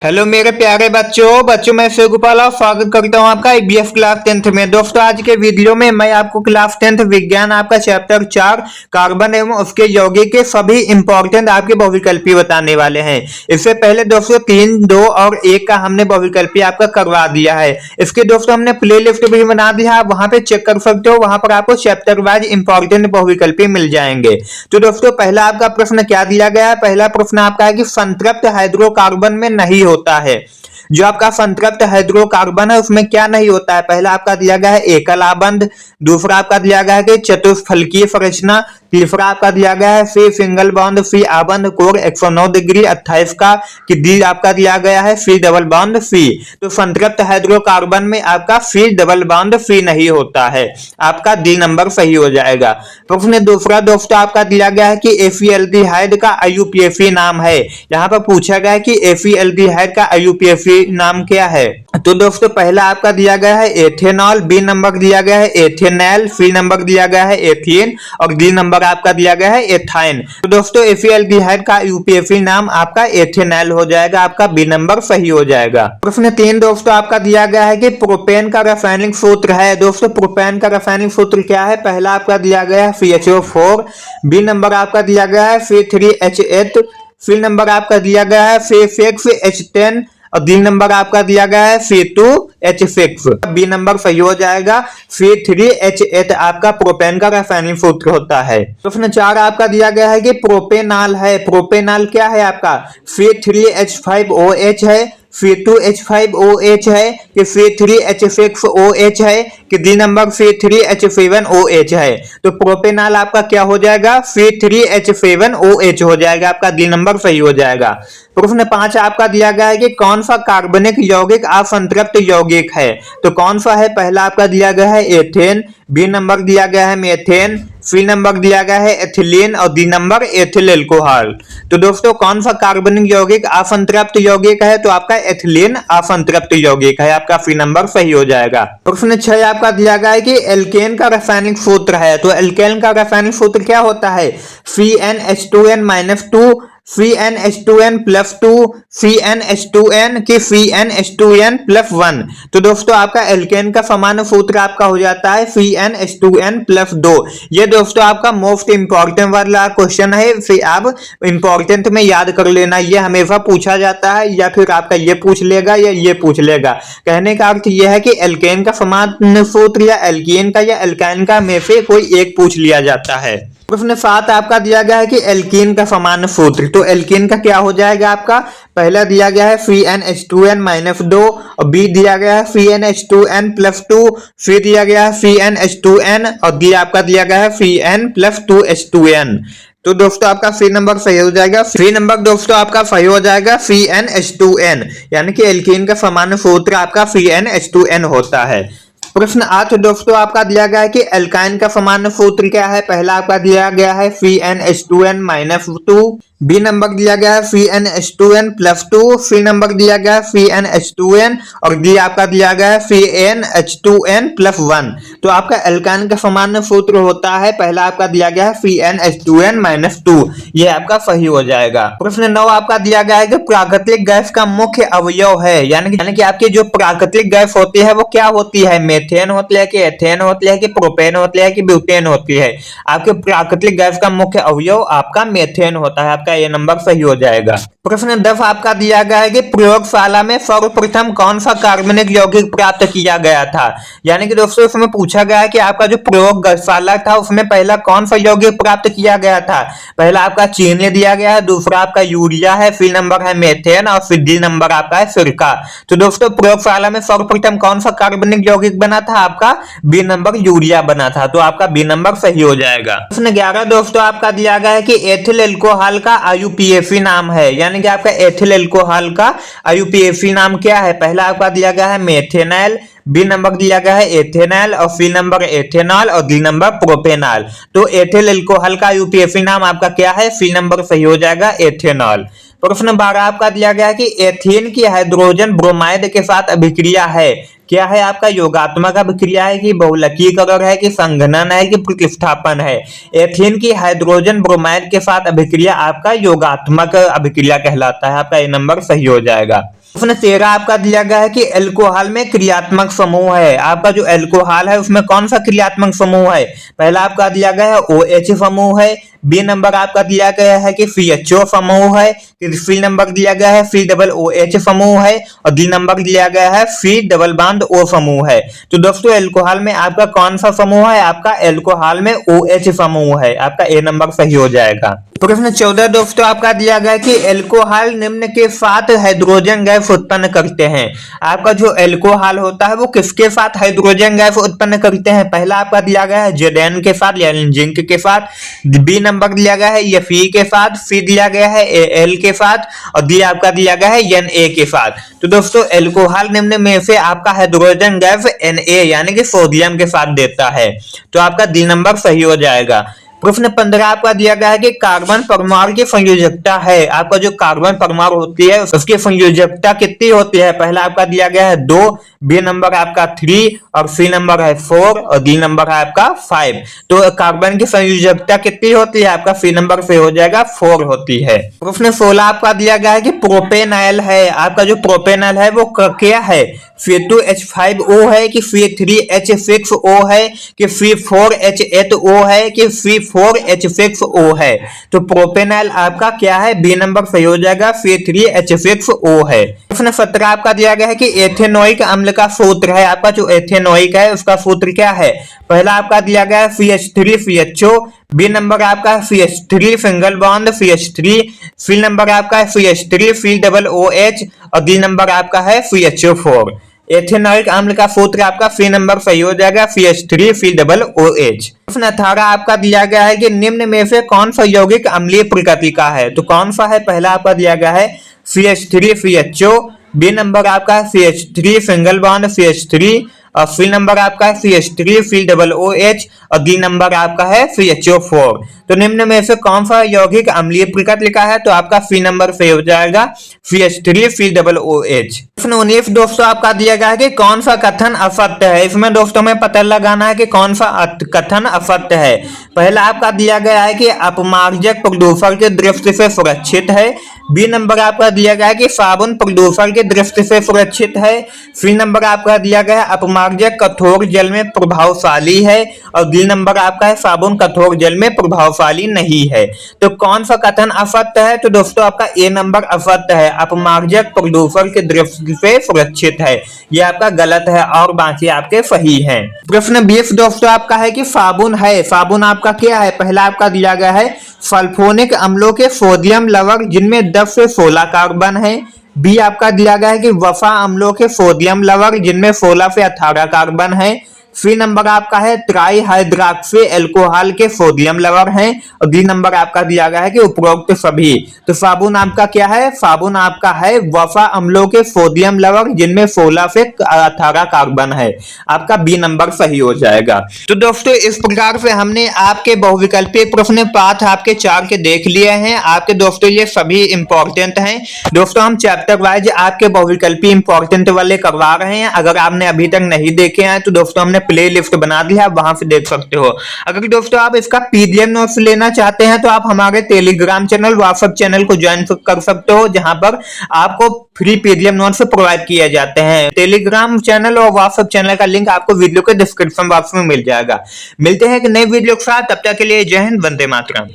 Hello मेरे प्यारे बच्चों मैं शिवगोपाल स्वागत करता हूं आपका ईबीएस क्लास 10th में। दोस्तों आज के वीडियो में मैं आपको क्लास 10th विज्ञान आपका चैप्टर 4 कार्बन एवं उसके यौगिक के सभी इंपॉर्टेंट आपके बहुविकल्पी बताने वाले हैं। इससे पहले दोस्तों 3, 2 और 1 का हमने बहुविकल्पी आपका करवा दिया है। इसके दोस्तों हमने प्ले लिस्ट भी बना दिया है, वहां पे चेक कर सकते हो। वहां पर आपको चैप्टर वाइज इंपॉर्टेंट बहुविकल्पी मिल जाएंगे। तो दोस्तों पहला आपका प्रश्न क्या दिया गया है? पहला प्रश्न आपका है कि संतृप्त हाइड्रोकार्बन में नहीं होता है। जो आपका संतृप्त हाइड्रोकार्बन है उसमें क्या नहीं होता है? पहला आपका दिया गया है एकल आबंध, दूसरा आपका दिया गया है कि चतुष्फलकीय संरचना, तीसरा आपका दिया गया है सी सिंगल बॉन्ड सी आबंध कोण 109 डिग्री 28 का, कि डी आपका दिया गया है सी डबल बॉन्ड सी। तो संतृप्त हाइड्रोकार्बन में आपका सी डबल बॉन्ड सी नहीं होता है, आपका डी नंबर सही हो जाएगा। प्रश्न दूसरा दोस्तों आपका दिया गया है कि एफीएल्डिहाइड का आईयूपीएसी नाम है। यहाँ पर पूछा गया है कि एफीएल्डिहाइड का आईयूपीएसी नाम क्या है? तो दोस्तों पहला आपका दिया गया है एथेनॉल, बी नंबर दिया गया है एथेनॉल, सी नंबर दिया गया है एथीन और डी नंबर आपका दिया गया है एथाइन। तो दोस्तों एफीएल्डिहाइड का यूपीएसी नाम आपका एथेनॉल हो जाएगा, आपका बी नंबर सही हो जाएगा। प्रश्न 3 दोस्तों आपका दिया गया है कि प्रोपेन का रासायनिक सूत्र है। दोस्तों प्रोपेन का रासायनिक सूत्र क्या है? पहला आपका दिया गया है CHO4, बी नंबर आपका दिया गया है C3H8, सी नंबर आपका दिया गया है C6H10 और डी नंबर आपका दिया गया है C2H6। बी नंबर सही हो जाएगा, C3H8 आपका प्रोपेन का रासायनिक सूत्र होता है। प्रश्न 4 आपका दिया गया है कि प्रोपेनॉल है। प्रोपेनॉल क्या है आपका? C3H5OH है, C2H5OH है कि C3H6OH है कि डी नंबर C3H7OH है। तो प्रोपेनॉल आपका क्या हो जाएगा? C3H7OH हो जाएगा, आपका डी नंबर सही हो जाएगा। प्रश्न 5 आपका दिया गया है कि कौन सा कार्बनिक यौगिक असंतृप्त यौगिक है। तो कौन सा है? पहला आपका दिया गया है एथेन, बी नंबर दिया गया है मेथेन, सी नंबर दिया गया है एथिलीन और डी नंबर एथिल अल्कोहल। तो दोस्तों कौन सा कार्बनिक यौगिक असंतृप्त यौगिक है? तो आपका एथिलीन असंतृप्त यौगिक है, आपका सी नंबर सही हो जाएगा। प्रश्न 6 आपका दिया गया है कि एल्केन का रासायनिक सूत्र है। तो एल्केन का रासायनिक सूत्र क्या होता है? CnH2n-2, CnH2n+2, CnH2n की CnH2n+1। तो दोस्तों आपका एल्केन का सामान्य सूत्र आपका हो जाता है CnH2n+2। ये दोस्तों आपका मोस्ट इंपॉर्टेंट वाला क्वेश्चन है, इसे आप इंपॉर्टेंट में याद कर लेना। ये हमेशा पूछा जाता है, या फिर आपका ये पूछ लेगा या ये पूछ लेगा। कहने का अर्थ यह है कि एल्केन का सामान्य सूत्र या एल्कीन का या एल्काइन का में से कोई एक पूछ लिया जाता है। प्रश्न 7 आपका दिया गया है कि एल्कीन का सामान्य सूत्र। तो एल्कीन का क्या हो जाएगा आपका? पहला दिया गया है CnH2n-2 और बी दिया गया है CnH2n+2, सी दिया गया है CnH2n और डी आपका दिया गया है Cn+2H2n। तो दोस्तों आपका सी नंबर सही हो जाएगा। सी नंबर दोस्तों आपका सही हो जाएगा CnH2n, यानी कि एल्कीन का सामान्य सूत्र आपका CnH2n होता है। प्रश्न 8 दोस्तों आपका दिया गया है कि एल्काइन का सामान्य सूत्र क्या है? पहला आपका दिया गया है CnH2n-2, बी नंबर दिया गया है CnH2n+2, सी नंबर दिया गया है CnH2n और डी आपका दिया गया है CnH2n+1। तो आपका एल्काइन का सामान्य सूत्र होता है, पहला आपका दिया गया है CnH2n-2, ये आपका सही हो जाएगा। प्रश्न 9 आपका दिया गया है कि प्राकृतिक गैस का मुख्य अवयव है, यानी कि आपकी जो प्राकृतिक गैस होती है वो क्या होती है? मेथेन होती है कि एथेन होती है कि प्रोपेन होती है कि ब्यूटेन होती है? आपके प्राकृतिक गैस का मुख्य अवयव आपका मेथेन होता है, आपका ये नंबर सही हो जाएगा। प्रश्न 10 आपका दिया गया है कि प्रयोगशाला में सर्वप्रथम कौन सा कार्बनिक यौगिक प्राप्त किया गया था। यानी कि दोस्तों इसमें पूछा गया है कि आपका जो प्रयोगशाला था उसमें पहला कौन सा यौगिक प्राप्त किया गया था। पहला आपका चीनी दिया गया है, दूसरा आपका यूरिया है, सी नंबर है मेथेन और फिर डी नंबर आपका है सिरका। तो दोस्तों प्रयोगशाला में सर्वप्रथम कौन सा कार्बनिक यौगिक बना था? आपका बी नंबर यूरिया बना था, तो आपका बी नंबर सही हो जाएगा। प्रश्न 11 दोस्तों आपका दिया गया है कि एथिल अल्कोहल का आईयूपीएसी नाम है, यानी कि आपका एथिल अल्कोहल का आईयूपीएसी नाम क्या है? पहला आपका दिया गया है मेथेनॉल, बी नंबर दिया गया है एथेनॉल और सी नंबर एथेनॉल और डी नंबर प्रोपेनॉल। तो एथिल अल्कोहल का यूपीएसी नाम आपका क्या है? सी नंबर सही हो जाएगा एथेनॉल। प्रश्न 12 आपका दिया गया है कि एथीन की हाइड्रोजन ब्रोमाइड के साथ अभिक्रिया है, क्या है आपका? योगात्मक अभिक्रिया है कि बहुलकीकरण है कि संघनन है कि प्रतिस्थापन है? एथीन की हाइड्रोजन ब्रोमाइड के साथ अभिक्रिया आपका योगात्मक अभिक्रिया कहलाता है, आपका ये नंबर सही हो जाएगा। प्रश्न 13 आपका दिया गया है कि एल्कोहल में क्रियात्मक समूह है। आपका जो एल्कोहल है उसमें कौन सा क्रियात्मक समूह है? पहला आपका दिया गया है OH समूह है, बी नंबर आपका दिया गया है कि CHO समूह है, फिर सी नंबर दिया गया है COOH समूह है और डी नंबर दिया गया है C डबल बॉन्ड O समूह है। तो दोस्तों एल्कोहल में आपका कौन सा समूह है? आपका एल्कोहल में OH समूह है, आपका ए नंबर सही हो जाएगा। प्रश्न 14 दोस्तों आपका दिया गया है कि एल्कोहल निम्न के साथ हाइड्रोजन गैस उत्पन्न करते हैं। आपका जो एल्कोहल होता है वो किसके साथ हाइड्रोजन गैस उत्पन्न करते हैं? पहला आपका दिया गया है Zn के साथ यानी जिंक के साथ, बी नंबर दिया गया है Fe के साथ, सी दिया गया है Al के साथ और डी आपका दिया गया है Na के साथ। तो दोस्तों एल्कोहल निम्न में से आपका हाइड्रोजन गैस Na यानी कि सोडियम के साथ देता है, तो आपका डी नंबर सही हो जाएगा। प्रश्न 15 आपका दिया गया है कि कार्बन परमाणु की संयोजकता है। आपका जो कार्बन परमाणु होती है उसकी संयोजकता कितनी होती है? पहला आपका दिया गया है 2, बी नंबर आपका 3 और सी नंबर है 4 और डी नंबर है आपका 5। तो कार्बन की संयोजकता कितनी होती है? आपका सी नंबर से हो जाएगा 4 होती है। प्रश्न 16 आपका दिया गया है कि प्रोपेनॉल है। आपका जो प्रोपेनॉल है वो क्या है? C2H5O है कि C3H6O है कि C4H8O है कि C4H6O है? तो प्रोपेनॉल आपका क्या है? बी नंबर सही हो जाएगा, C3H6O है। प्रश्न 17 आपका दिया गया है कि एथेनोइक अम्ल का सूत्र है। आपका जो एथेनोइक है उसका सूत्र क्या है? पहला आपका दिया गया है CH3CHO, बी नंबर आपका CH3 सिंगल बॉन्ड CH3, सी नंबर आपका है CH3 COOH और डी नंबर आपका है CHO4। एथेनोइक अम्ल का सूत्र आपका सी नंबर सही हो जाएगा, CH3 COOH। प्रश्न 18 आपका दिया गया है कि निम्न में से कौन सा यौगिक अम्लीय प्रकृति का है? तो कौन सा है? पहला आपका दिया गया है CH3CHO, बी नंबर आपका है CH3 सिंगल बॉन्ड CH3 और सी नंबर आपका है CH3 COOH और डी नंबर आपका है CHO4। तो निम्न में से कौन सा यौगिक अम्लीय प्रकृति का है? तो आपका सी नंबर सही हो जाएगा, CH3 COOH। प्रश्न 19 दोस्तों आपका दिया गया है कि कौन सा कथन असत्य है। इसमें दोस्तों में पता लगाना है कि कौन सा कथन असत्य है। पहला आपका दिया गया है कि अपमार्जक प्रदूषण की दृष्टि से सुरक्षित है, बी नंबर आपका दिया गया है कि साबुन प्रदूषण की दृष्टि से सुरक्षित है, सी नंबर आपका दिया गया है अपमार्जक कठोर जल में प्रभावशाली है और डी नंबर आपका है साबुन कठोर जल में प्रभावशाली नहीं है। तो कौन सा कथन असत्य है? तो दोस्तों आपका ए नंबर असत्य है, अपमार्जक प्रदूषण की दृष्टि से सुरक्षित है, ये आपका गलत है और बाकी आपके सही हैं। प्रश्न 20 दोस्तों आपका है कि साबुन है। साबुन आपका क्या है? पहला आपका दिया गया है सल्फोनिक अम्लों के सोडियम लवण जिनमें 10 से 16 कार्बन है, बी आपका दिया गया है कि वसा अम्लों के सोडियम लवण जिनमें 16 से 18 कार्बन है, सी नंबर आपका है ट्राई हाइड्रोक्सी एल्कोहल के सोडियम लवण हैं और डी नंबर आपका दिया गया है कि उपरोक्त सभी। तो साबुन आपका क्या है? साबुन आपका है वसा अम्लों के सोडियम लवण जिनमें 16 से 18 कार्बन है, आपका बी नंबर सही हो जाएगा। तो दोस्तों इस प्रकार से हमने आपके बहुविकल्पीय प्रश्न पाठ आपके 4 के देख लिए हैं। आपके दोस्तों ये सभी इंपॉर्टेंट हैं। दोस्तों हम चैप्टर वाइज आपके बहुविकल्पीय इंपॉर्टेंट वाले करवा रहे हैं। अगर आपने अभी तक नहीं देखे हैं तो दोस्तों हमने प्ले लिस्ट बना दी है, आप वहां से देख सकते हो। अगर दोस्तों आप इसका पीडीएफ नोट्स लेना चाहते हैं तो आप हमारे टेलीग्राम चैनल व्हाट्सएप चैनल को ज्वाइन कर सकते हो, जहां पर आपको फ्री पीडीएफ नोट्स प्रोवाइड किए जाते हैं। टेलीग्राम चैनल और व्हाट्सएप चैनल का लिंक आपको वीडियो के डिस्क्रिप्शन बॉक्स में मिल जाएगा। मिलते हैं एक नई वीडियो के साथ, तब तक के लिए जय हिंद, वंदे मातरम।